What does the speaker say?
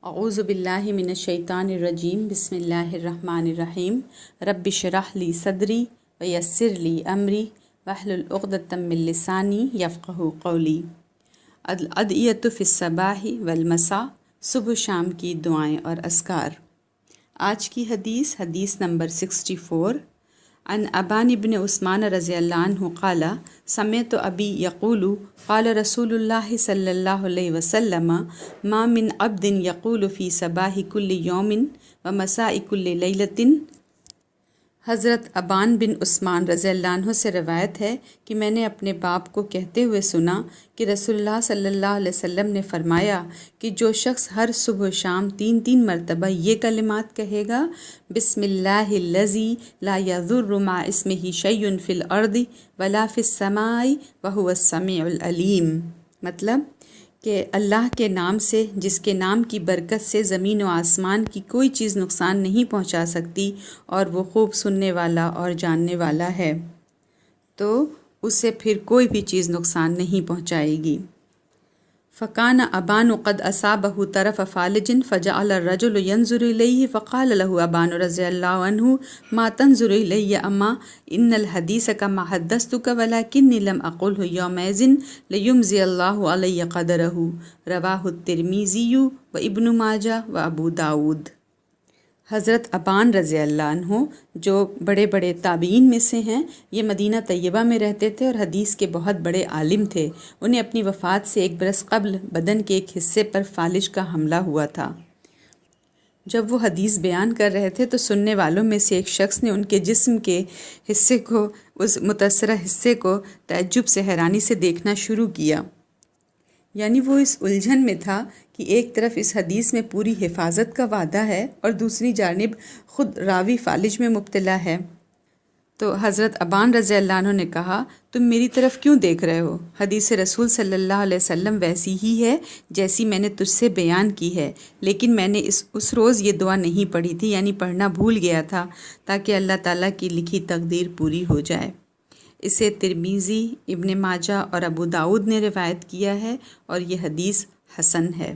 اعوذ باللہ من الشیطان الرجیم بسم اللہ الرحمن الرحیم رب اشرح لی صدری ویسر لی امری واحلل عقدۃ من لسانی یفقہوا قولی۔ الادعیۃ فی الصباح والمساء، صبح شام کی دعائیں اور اذکار۔ آج کی حدیث نمبر 64۔ عن ابان ابن عثمان رضی اللہ عنہ قال سمعت ابی یقول قال رسول اللہ صلی اللہ علیہ وسلم ما من عبد یقول فی صباح کل یوم و مساء کل لیلۃ۔ حضرت ابان بن عثمان رضی اللہ عنہ سے روایت ہے کہ میں نے اپنے باپ کو کہتے ہوئے سنا کہ رسول اللہ صلی اللہ علیہ وسلم نے فرمایا کہ جو شخص ہر صبح و شام 3 مرتبہ یہ کلمات کہے گا، بسم اللہ الذی لا یضر مع اسمہ شیء فی الارض ولا فی السماء وہو السمیع العلیم، مطلب کہ اللہ کے نام سے جس کے نام کی برکت سے زمین و آسمان کی کوئی چیز نقصان نہیں پہنچا سکتی اور وہ خوب سننے والا اور جاننے والا ہے، تو اسے پھر کوئی بھی چیز نقصان نہیں پہنچائے گی۔ فکان ابان قد اصابہ طرف فالج فجعل الرجل ينظر الیہ فقال له ابان رضی اللہ عنہ ما تنظر الی اما ان الحدیث کما حدثتک ولکنی لم اقلہ یومئذ لیمضی اللہ علی قدرہ، رواہ الترمذی و ابن ماجہ و ابو داود۔ حضرت ابان رضی اللہ عنہ جو بڑے بڑے تابعین میں سے ہیں، یہ مدینہ طیبہ میں رہتے تھے اور حدیث کے بہت بڑے عالم تھے۔ انہیں اپنی وفات سے 1 برس قبل بدن کے ایک حصے پر فالج کا حملہ ہوا تھا۔ جب وہ حدیث بیان کر رہے تھے تو سننے والوں میں سے ایک شخص نے ان کے جسم کے حصے کو، اس متاثرہ حصے کو تعجب سے، حیرانی سے دیکھنا شروع کیا۔ یعنی وہ اس الجھن میں تھا کہ ایک طرف اس حدیث میں پوری حفاظت کا وعدہ ہے اور دوسری جانب خود راوی فالج میں مبتلا ہے۔ تو حضرت ابان رضی اللہ عنہ نے کہا، تم میری طرف کیوں دیکھ رہے ہو؟ حدیث رسول صلی اللہ علیہ وسلم ویسی ہی ہے جیسی میں نے تجھ سے بیان کی ہے، لیکن میں نے اس روز یہ دعا نہیں پڑھی تھی، یعنی پڑھنا بھول گیا تھا، تاکہ اللہ تعالیٰ کی لکھی تقدیر پوری ہو جائے۔ اسے ترمذی، ابن ماجہ اور ابو داود نے روایت کیا ہے اور یہ حدیث حسن ہے۔